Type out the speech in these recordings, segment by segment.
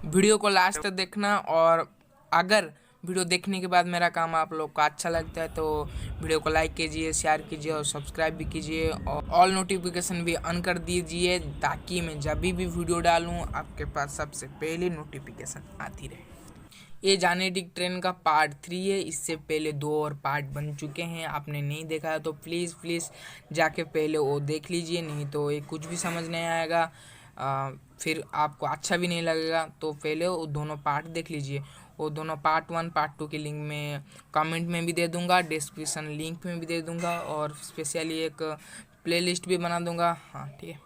Video को last तक देखना। और अगर वीडियो देखने के बाद मेरा काम आप लोग को अच्छा लगता है तो वीडियो को लाइक कीजिए, शेयर कीजिए और सब्सक्राइब भी कीजिए और ऑल नोटिफिकेशन भी ऑन कर दीजिए, ताकि मैं जब भी वीडियो डालूँ आपके पास सबसे पहले नोटिफिकेशन आती रहे। ये जानेटिक ट्रेन का पार्ट 3 है। इससे पहले 2 और पार्ट बन चुके हैं। आपने नहीं देखा है तो प्लीज़ जाके पहले वो देख लीजिए, नहीं तो ये कुछ भी समझ नहीं आएगा, फिर आपको अच्छा भी नहीं लगेगा। तो पहले वो दोनों पार्ट देख लीजिए। वो दोनों पार्ट 1 पार्ट 2 की लिंक मैं कमेंट में भी दे दूंगा, डिस्क्रिप्शन लिंक में भी दे दूंगा और स्पेशली एक प्लेलिस्ट भी बना दूंगा। हाँ ठीक है।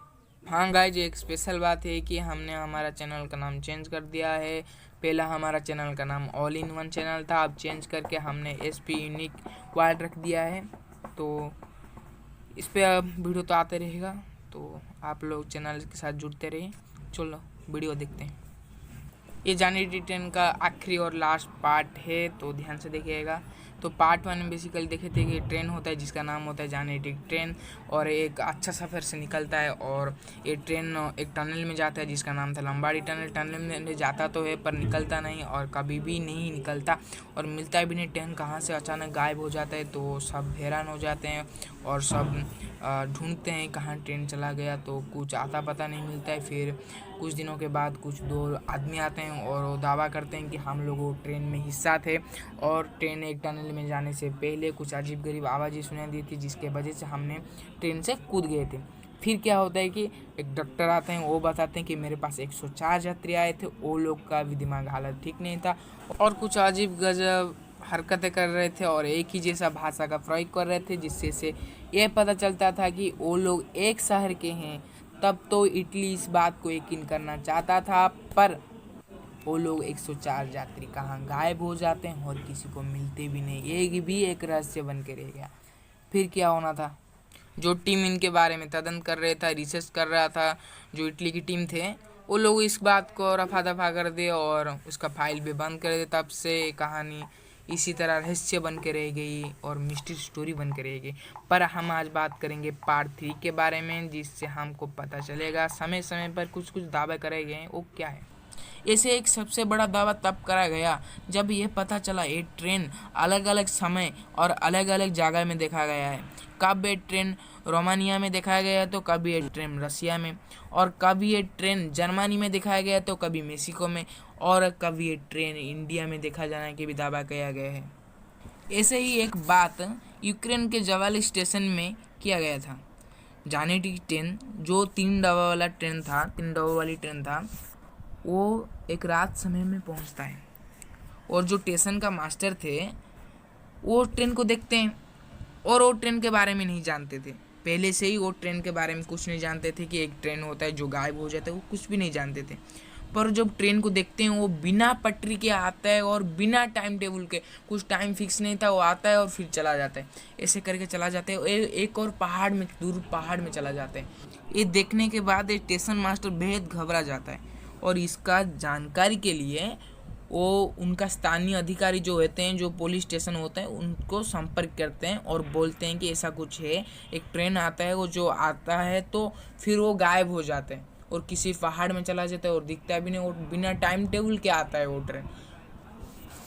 हाँ गाइज, एक स्पेशल बात है कि हमने हमारा चैनल का नाम चेंज कर दिया है। पहला हमारा चैनल का नाम ऑल इन वन चैनल था, अब चेंज करके हमने SP यूनिक वाइड रख दिया है। तो इस पे अब वीडियो तो आते रहेगा, तो आप लोग चैनल के साथ जुड़ते रहिए। चलो वीडियो देखते हैं। ये जानेटिक ट्रेन का आखिरी और लास्ट पार्ट है, तो ध्यान से देखिएगा। तो पार्ट 1 में बेसिकली देखे थे कि ट्रेन होता है जिसका नाम होता है जानेटिक ट्रेन, और एक अच्छा सफ़र से निकलता है और ये ट्रेन एक टनल में जाता है जिसका नाम था लंबाड़ी टनल। टनल में जाता तो है पर निकलता नहीं और कभी भी नहीं निकलता और मिलता भी नहीं। ट्रेन कहाँ से अचानक गायब हो जाता है, तो सब हैरान हो जाते हैं और सब ढूंढते हैं कहाँ ट्रेन चला गया, तो कुछ आता पता नहीं मिलता है। फिर कुछ दिनों के बाद कुछ 2 आदमी आते हैं और वो दावा करते हैं कि हम लोग वो ट्रेन में हिस्सा थे और ट्रेन एक टनल में जाने से पहले कुछ अजीब गरीब आवाज़ें सुनाई दी थी, जिसके वजह से हमने ट्रेन से कूद गए थे। फिर क्या होता है कि एक डॉक्टर आते हैं, वो बताते हैं कि मेरे पास 104 यात्री आए थे, वो लोग का भी दिमाग हालत ठीक नहीं था और कुछ अजीब गजब हरकतें कर रहे थे और एक ही जैसा भाषा का प्रयोग कर रहे थे, जिससे से ये पता चलता था कि वो लोग एक शहर के हैं। तब तो इटली इस बात को यकीन करना चाहता था, पर वो लोग 104 यात्री कहाँ गायब हो जाते हैं और किसी को मिलते भी नहीं। ये भी एक रहस्य बन के रह गया। फिर क्या होना था, जो टीम इनके बारे में तदंत कर रहा था, रिसर्च कर रहा था, जो इटली की टीम थे, वो लोग इस बात को रफा दफा कर दे और उसका फाइल भी बंद कर दे। तब से कहानी इसी तरह रहस्य बन के रह गई और मिस्ट्री स्टोरी बन के रह गई। पर हम आज बात करेंगे पार्ट 3 के बारे में, जिससे हमको पता चलेगा समय समय पर कुछ कुछ दावे करे गए हैं वो क्या है। ऐसे एक सबसे बड़ा दावा तब करा गया जब यह पता चला ये ट्रेन अलग अलग समय और अलग अलग जगह में देखा गया है। कब ये ट्रेन रोमानिया में दिखाया गया है तो कभी ये ट्रेन रसिया में, और कभी ये ट्रेन जर्मनी में दिखाया गया है तो कभी मेक्सिको में, और कभी ये ट्रेन इंडिया में देखा जाने के भी दावा किया गया है। ऐसे ही एक बात यूक्रेन के जवाल स्टेशन में किया गया था। जानेटिक ट्रेन जो 3 डब्बा वाला ट्रेन था, 3 डब्बा वाली ट्रेन था, वो एक रात समय में पहुंचता है और जो स्टेशन का मास्टर थे वो ट्रेन को देखते हैं और वो ट्रेन के बारे में नहीं जानते थे। पहले से ही वो ट्रेन के बारे में कुछ नहीं जानते थे कि एक ट्रेन होता है जो गायब हो जाता है, वो कुछ भी नहीं जानते थे। पर जब ट्रेन को देखते हैं वो बिना पटरी के आता है और बिना टाइम टेबल के, कुछ टाइम फिक्स नहीं था, वो आता है और फिर चला जाता है। ऐसे करके चला जाता है, एक और पहाड़ में, दूर पहाड़ में चला जाता है। ये देखने के बाद स्टेशन मास्टर बेहद घबरा जाता है और इसका जानकारी के लिए वो उनका स्थानीय अधिकारी जो होते हैं, जो पुलिस स्टेशन होता है, उनको संपर्क करते हैं और बोलते हैं कि ऐसा कुछ है, एक ट्रेन आता है, वो जो आता है तो फिर वो गायब हो जाते हैं और किसी पहाड़ में चला जाता है और दिखता भी नहीं, वो बिना टाइम टेबल के आता है वो ट्रेन।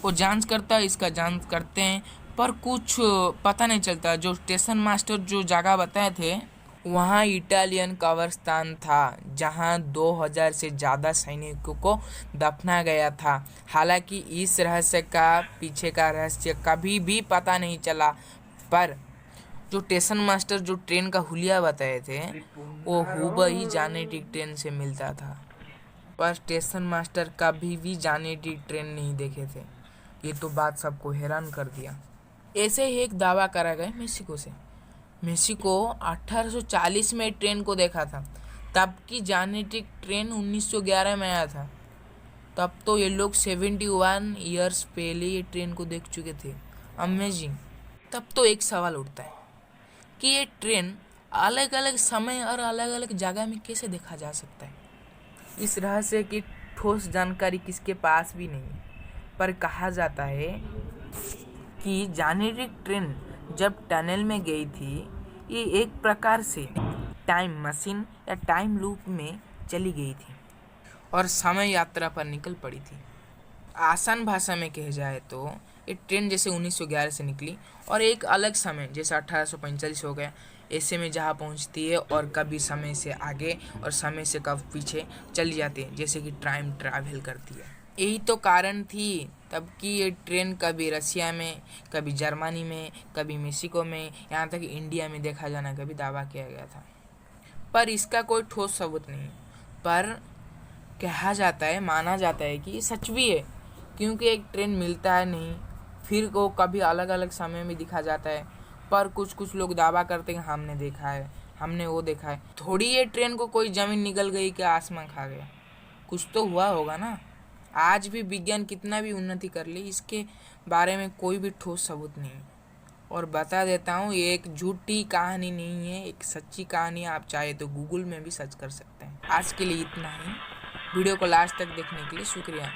वो जांच करता है, इसका जांच करते हैं पर कुछ पता नहीं चलता। जो स्टेशन मास्टर जो जगह बताए थे वहाँ इटालियन कब्रिस्तान था जहाँ 2000 से ज़्यादा सैनिकों को दफना गया था। हालांकि इस रहस्य का पीछे का रहस्य कभी भी पता नहीं चला, पर जो स्टेशन मास्टर जो ट्रेन का हुलिया बताए थे वो हुबही जानेटिक ट्रेन से मिलता था। पर स्टेशन मास्टर कभी भी जानेटिक ट्रेन नहीं देखे थे। ये तो बात सबको हैरान कर दिया। ऐसे ही एक दावा करा गया मेक्सिको से। मेक्सिको 1840 में ट्रेन को देखा था, तब की जानेटिक ट्रेन 1911 में आया था। तब तो ये लोग 71 ईयर्स पहले ये ट्रेन को देख चुके थे। अमेजिंग। तब तो एक सवाल उठता है कि ये ट्रेन अलग अलग समय और अलग अलग जगह में कैसे देखा जा सकता है। इस रहस्य की ठोस जानकारी किसके पास भी नहीं है, पर कहा जाता है कि जानेटिक ट्रेन जब टनल में गई थी, ये एक प्रकार से टाइम मशीन या टाइम लूप में चली गई थी और समय यात्रा पर निकल पड़ी थी। आसान भाषा में कह जाए तो ये ट्रेन जैसे 1911 से निकली और एक अलग समय जैसे 1845 हो गया ऐसे में जहाँ पहुँचती है, और कभी समय से आगे और समय से कब पीछे चली जाती है, जैसे कि टाइम ट्रैवल करती है। यही तो कारण थी तब कि ये ट्रेन कभी रसिया में, कभी जर्मनी में, कभी मेक्सिको में, यहाँ तक इंडिया में देखा जाना कभी दावा किया गया था, पर इसका कोई ठोस सबूत नहीं। पर कहा जाता है, माना जाता है कि ये सच भी है, क्योंकि एक ट्रेन मिलता है नहीं, फिर वो कभी अलग अलग समय में दिखा जाता है, पर कुछ कुछ लोग दावा करते हैं हमने देखा है, हमने वो देखा है। थोड़ी ये ट्रेन को कोई ज़मीन निकल गई कि आसमान खा गया, कुछ तो हुआ होगा ना। आज भी विज्ञान कितना भी उन्नति कर ले, इसके बारे में कोई भी ठोस सबूत नहीं। और बता देता हूँ, ये एक झूठी कहानी नहीं है, एक सच्ची कहानी है। आप चाहे तो गूगल में भी सर्च कर सकते हैं। आज के लिए इतना ही। वीडियो को लास्ट तक देखने के लिए शुक्रिया।